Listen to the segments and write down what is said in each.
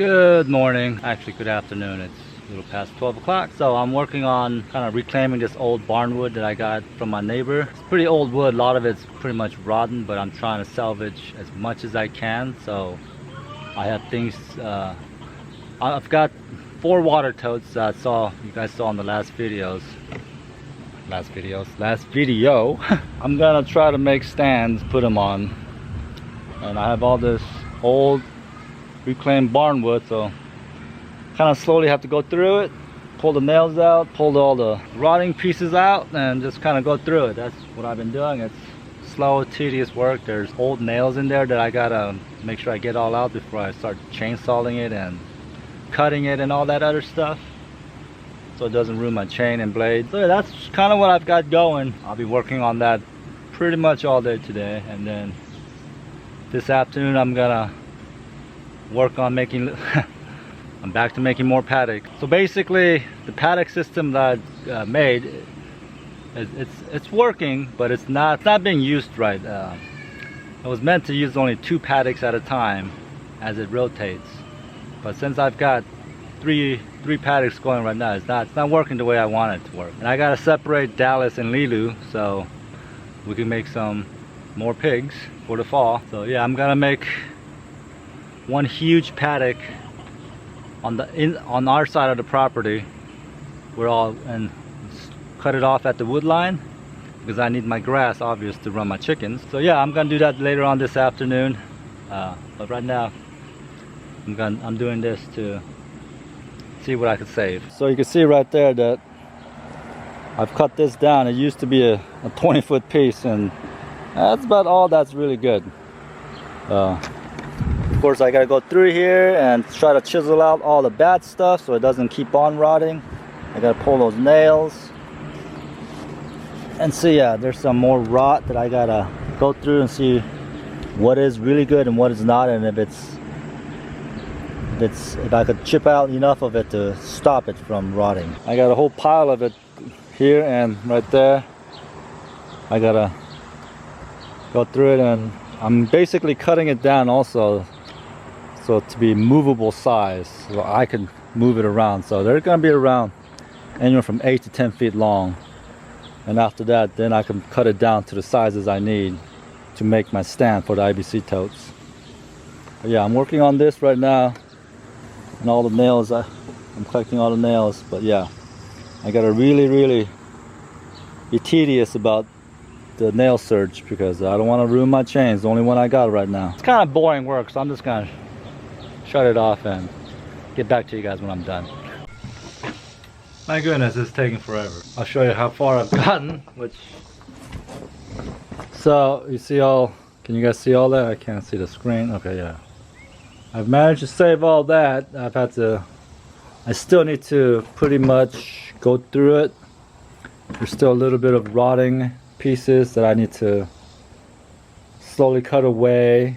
Good morning, actually good afternoon. It's a little past 12 o'clock. So I'm working on kind of reclaiming this old barn wood that I got from my neighbor. It's pretty old wood, a lot of it's pretty much rotten, but I'm trying to salvage as much as I can. So I have things, I've got 4 water totes that you guys saw in the last video. I'm gonna try to make stands, put them on. And I have all this old reclaimed barn wood, so kind of slowly have to go through it, pull the nails out, pull all the rotting pieces out, and just kind of go through it. That's what I've been doing. It's slow, tedious work. There's old nails in there that I gotta make sure I get all out before I start chainsawing it and cutting it and all that other stuff, so it doesn't ruin my chain and blade. So yeah, that's kind of what I've got going. I'll be working on that pretty much all day today, and then this afternoon I'm gonna work on making I'm back to making more paddock. So basically the paddock system that I made, it's working, but it's not being used right. It was meant to use only 2 paddocks at a time as it rotates, but since I've got three paddocks going right now, it's not working the way I want it to work. And I gotta separate Dallas and leeloo so we can make some more pigs for the fall. So yeah, I'm gonna make one huge paddock on our side of the property. And cut it off at the wood line because I need my grass, obvious, to run my chickens. So yeah, I'm gonna do that later on this afternoon. But right now I'm doing this to see what I could save. So you can see right there that I've cut this down. It used to be a 20-foot piece, and that's about all that's really good. Of course, I gotta go through here and try to chisel out all the bad stuff so it doesn't keep on rotting. I gotta pull those nails and see. Yeah, there's some more rot that I gotta go through and see what is really good and what is not, and if I could chip out enough of it to stop it from rotting. I got a whole pile of it here and right there. I gotta go through it, and I'm basically cutting it down also so to be movable size, so I can move it around. So they're gonna be around anywhere from 8 to 10 feet long, and after that then I can cut it down to the sizes I need to make my stand for the IBC totes. But yeah, I'm working on this right now, and all the nails, I'm collecting all the nails. But yeah, I gotta really be tedious about the nail search because I don't want to ruin my chains, the only one I got right now. It's kind of boring work, so I'm just gonna shut it off and get back to you guys when I'm done. My goodness, it's taking forever. I'll show you how far I've gotten, so you see can you guys see all that? I can't see the screen. Okay, yeah. I've managed to save all that. I still need to pretty much go through it. There's still a little bit of rotting pieces that I need to slowly cut away.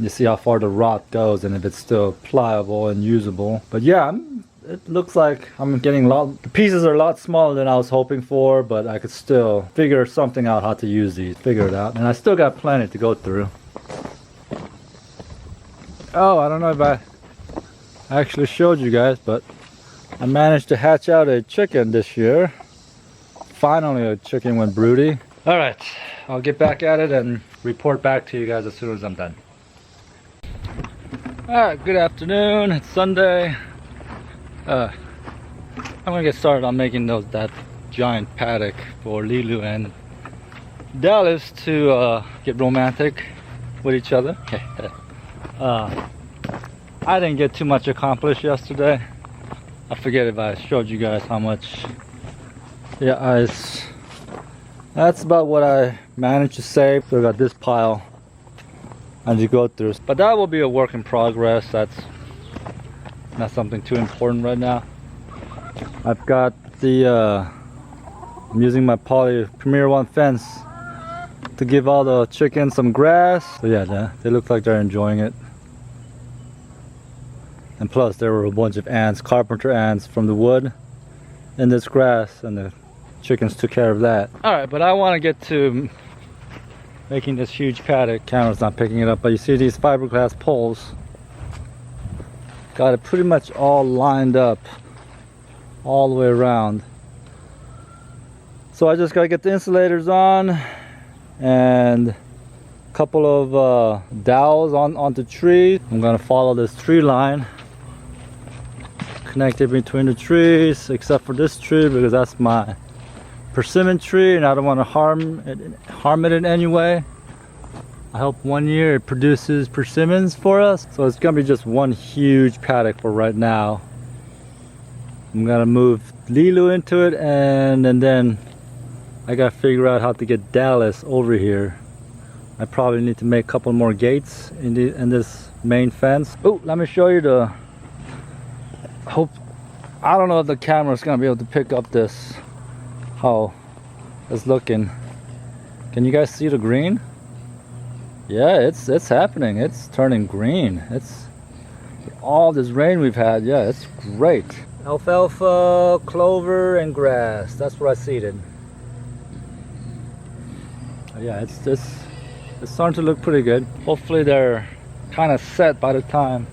You see how far the rot goes and if it's still pliable and usable. But yeah, it looks like I'm getting the pieces are a lot smaller than I was hoping for, but I could still figure something out how to use these, figure it out. And I still got plenty to go through. Oh, I don't know if I actually showed you guys, but I managed to hatch out a chicken this year. Finally, a chicken went broody. All right, I'll get back at it and report back to you guys as soon as I'm done. All right, good afternoon. It's Sunday. I'm gonna get started on making that giant paddock for leeloo and Dallas to get romantic with each other. I didn't get too much accomplished yesterday. I forget if I showed you guys how much. Yeah, that's about what I managed to save. So I got this pile I need to go through, but that will be a work in progress. That's not something too important right now. I've got I'm using my Poly Premier 1 fence to give all the chickens some grass. So yeah, they look like they're enjoying it. And plus there were a bunch of ants, carpenter ants from the wood in this grass, and the chickens took care of that. Alright, but I want to get to making this huge paddock. Camera's not picking it up, but you see these fiberglass poles. Got it pretty much all lined up all the way around. So I just gotta get the insulators on and a couple of dowels onto trees. I'm gonna follow this tree line connected between the trees, except for this tree because that's my persimmon tree and I don't want to harm it in any way. I hope one year it produces persimmons for us. So it's gonna be just one huge paddock for right now. I'm gonna move leeloo into it and then I gotta figure out how to get Dallas over here. I probably need to make a couple more gates in this main fence. Oh, let me show you the I don't know if the camera's gonna be able to pick up this, how it's looking. Can you guys see the green? Yeah, it's happening. It's turning green. It's all this rain we've had. Yeah, it's great. Alfalfa, clover, and grass. That's what I seeded. Yeah, it's starting to look pretty good. Hopefully they're kind of set by the time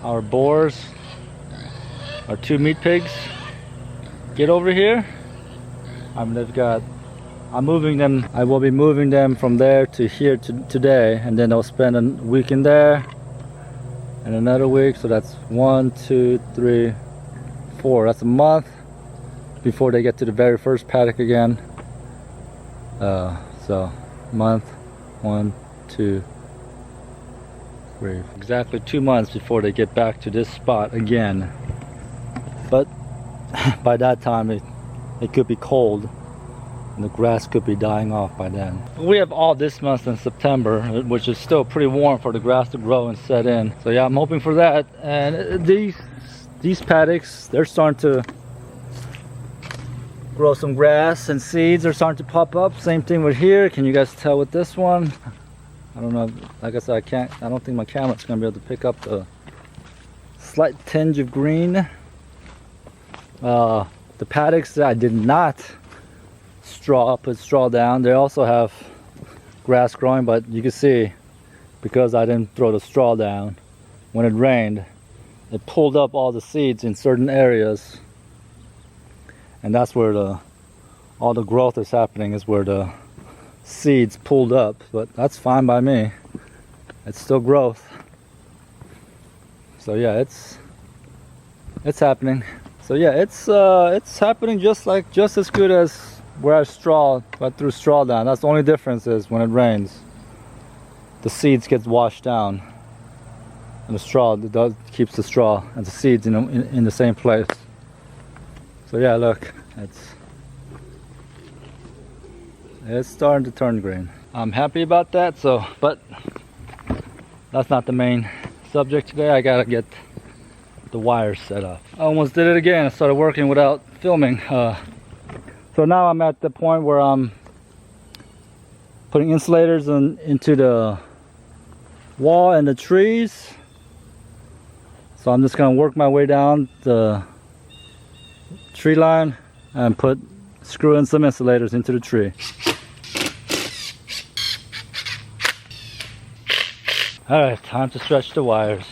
our boars, our 2 meat pigs, get over here. I'm moving them. I will be moving them from there to here today, and then they'll spend a week in there and another week. So that's 1, 2, 3, 4. That's a month before they get to the very first paddock again. So month, 1, 2, 3. Exactly 2 months before they get back to this spot again. But by that time it could be cold and the grass could be dying off by then. We have all this month in September, which is still pretty warm for the grass to grow and set in. So yeah, I'm hoping for that. And these paddocks, they're starting to grow some grass and seeds are starting to pop up. Same thing with here. Can you guys tell with this one? I don't know. Like I said, I don't think my camera's gonna be able to pick up the slight tinge of green. The paddocks that I did not put straw down, they also have grass growing, but you can see because I didn't throw the straw down, when it rained it pulled up all the seeds in certain areas, and that's where all the growth is happening, is where the seeds pulled up. But that's fine by me, it's still growth. So yeah, it's happening. So yeah, it's happening just as good as where I threw straw down. That's the only difference, is when it rains the seeds get washed down and the straw keeps the straw and the seeds in the same place. So yeah, look, it's starting to turn green. I'm happy about that. So, but that's not the main subject today. I gotta get the wires set up. I almost did it again. I started working without filming. So now I'm at the point where I'm putting insulators into the wall and the trees. So I'm just gonna work my way down the tree line and screw in some insulators into the tree. All right, time to stretch the wires.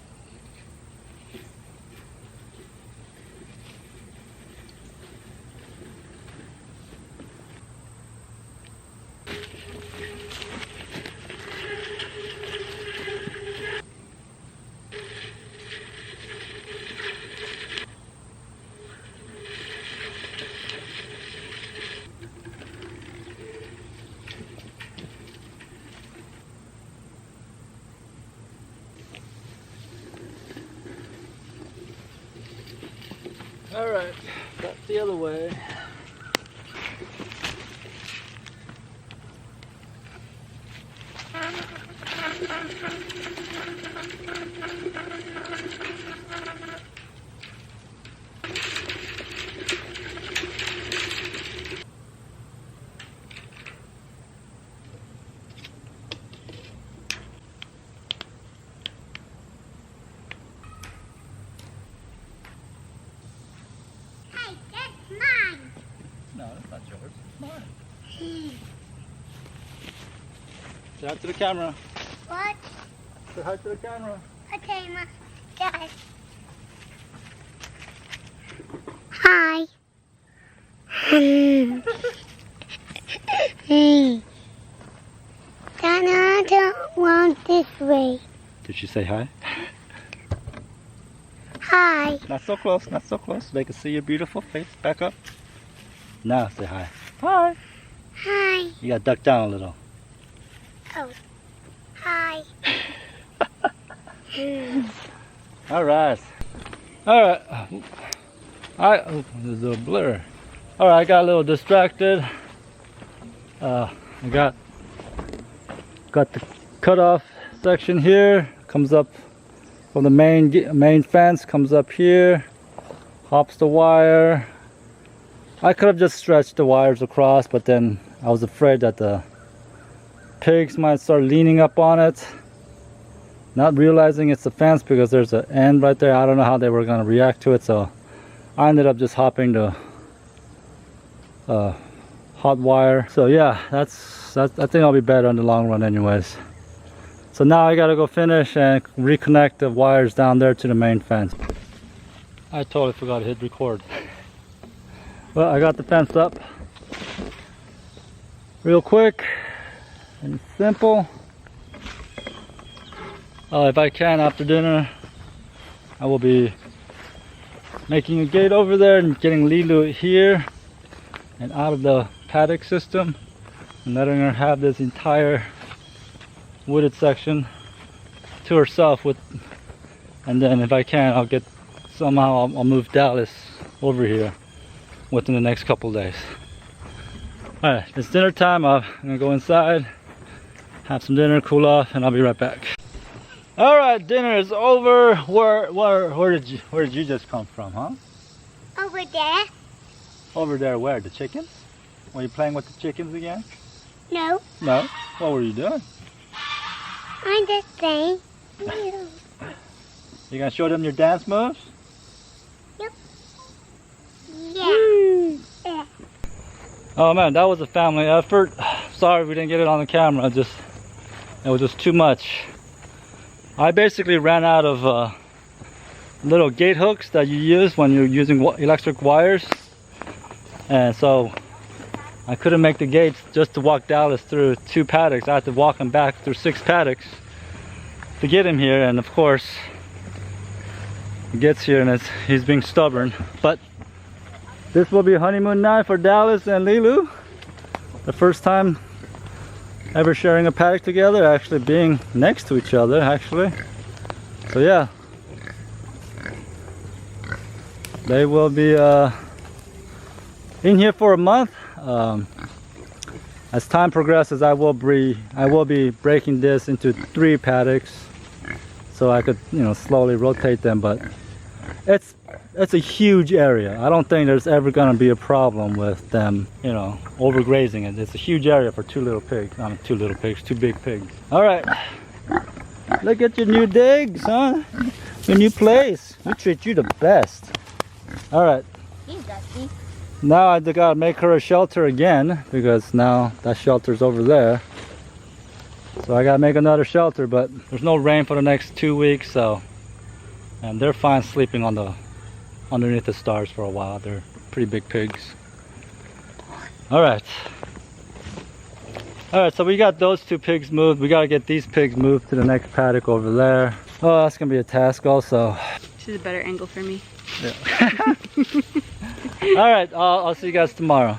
All right, back the other way. Say hi to the camera. What? Say hi to the camera. Okay, Ma. Yeah. Hi. Donna, don't want this way. Did she say hi? Hi. Not so close, not so close. They can see your beautiful face. Back up. Now say hi. Hi. Hi. You gotta duck down a little. Oh. Hi. Alright. Alright. Oh, there's a blur. Alright, I got a little distracted. I got the cutoff section here. Comes up from the main fence, comes up here, hops the wire. I could have just stretched the wires across, but then I was afraid that the pigs might start leaning up on it, not realizing it's a fence because there's an end right there. I don't know how they were going to react to it, so I ended up just hopping the hot wire. So yeah, that's I think I'll be better in the long run anyways. So now I gotta go finish and reconnect the wires down there to the main fence. I totally forgot to hit record. Well, I got the fence up real quick and simple. If I can, after dinner, I will be making a gate over there and getting leeloo here and out of the paddock system and letting her have this entire wooded section to herself and then if I can, I'll get somehow I'll move Dallas over here within the next couple days. Alright, it's dinner time. I'm gonna go inside, have some dinner, cool off, and I'll be right back. Alright, dinner is over. Where did you just come from, huh? Over there. Over there where? The chickens? Were you playing with the chickens again? No. No? What were you doing? I'm just saying. You gonna show them your dance moves? Yep. Yeah. Yeah. Oh man, that was a family effort. Sorry we didn't get it on the camera. It was just too much. I basically ran out of little gate hooks that you use when you're using electric wires, and so I couldn't make the gates just to walk Dallas through 2 paddocks. I had to walk him back through 6 paddocks to get him here, and of course he gets here and he's being stubborn. But this will be honeymoon night for Dallas and leeloo. The first time ever sharing a paddock together, actually being next to each other actually. So yeah, they will be in here for a month. As time progresses, I will be breaking this into 3 paddocks so I could, slowly rotate them. But it's a huge area. I don't think there's ever gonna be a problem with them, overgrazing it. It's a huge area for 2 little pigs. Not 2 little pigs, 2 big pigs. All right, look at your new digs, huh? Your new place. We treat you the best. All right. Now I gotta make her a shelter again because now that shelter's over there. So I gotta make another shelter, but there's no rain for the next 2 weeks, and they're fine sleeping underneath the stars for a while. They're pretty big pigs. Alright, so we got those 2 pigs moved. We gotta get these pigs moved to the next paddock over there. Oh, that's gonna be a task also. This is a better angle for me. Yeah. Alright, I'll see you guys tomorrow.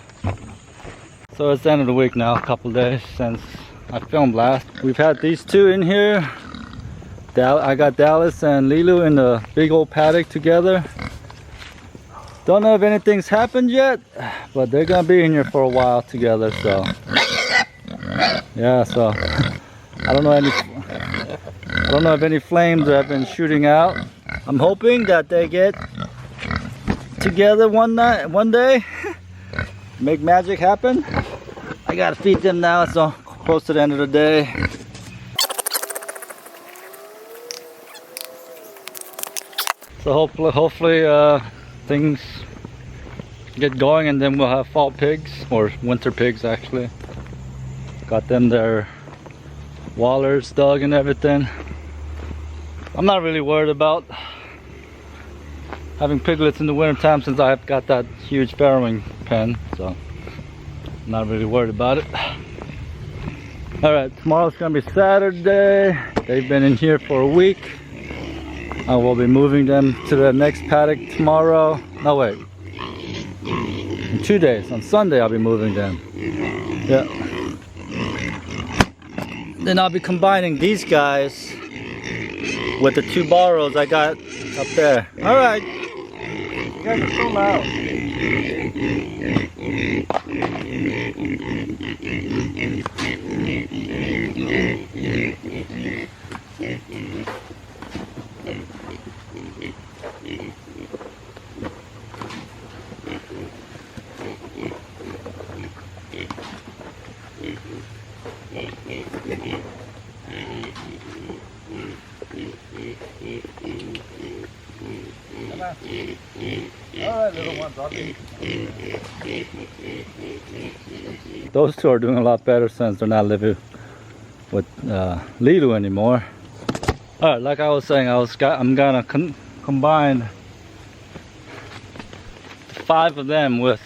So it's the end of the week now, a couple days since I filmed last. We've had these 2 in here. I got Dallas and leeloo in the big old paddock together. Don't know if anything's happened yet, but they're gonna be in here for a while together, so yeah, so I don't know if any flames have been shooting out. I'm hoping that they get together one day, make magic happen. I gotta feed them now. It's so close to the end of the day. So hopefully things get going, and then we'll have fall pigs, or winter pigs actually. Got them their wallers dug and everything. I'm not really worried about having piglets in the winter time since I've got that huge farrowing pen, so I'm not really worried about it. Alright, tomorrow's gonna be Saturday. They've been in here for a week. I will be moving them to the next paddock tomorrow. No, wait. In 2 days. On Sunday I'll be moving them. Yeah. Then I'll be combining these guys with the 2 borrows I got up there. Alright. You guys are so loud. Alright, little ones, those 2 are doing a lot better since they're not living with leeloo anymore. Alright, like I was saying, I'm gonna combine 5 of them with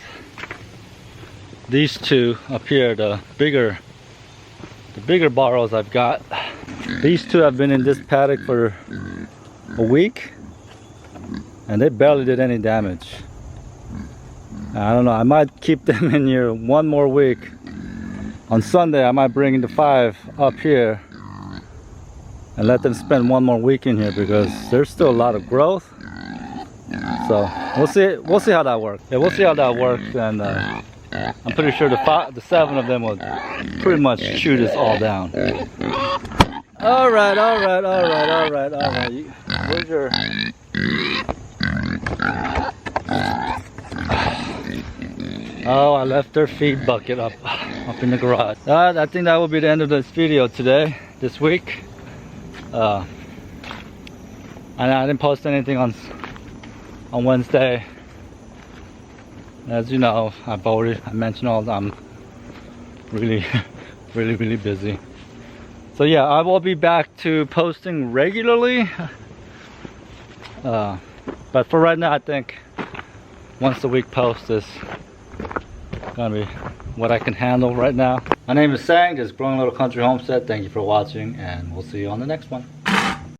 these 2 up here, the bigger borrows I've got. These 2 have been in this paddock for a week and they barely did any damage. I don't know, I might keep them in here 1 more week. On Sunday I might bring the 5 up here and let them spend 1 more week in here because there's still a lot of growth. So we'll see how that works. Yeah, we'll see how that works, and I'm pretty sure the 7 of them will pretty much chew this all down. Alright. Where's your... Oh, I left their feed bucket up in the garage. I think that will be the end of this video this week. And I didn't post anything on Wednesday. As you know, I mentioned all that I'm really busy. So yeah, I will be back to posting regularly. But for right now, I think once a week post is gonna be what I can handle right now. My name is Sang, this is Growing Little Country Homestead. Thank you for watching, and we'll see you on the next one.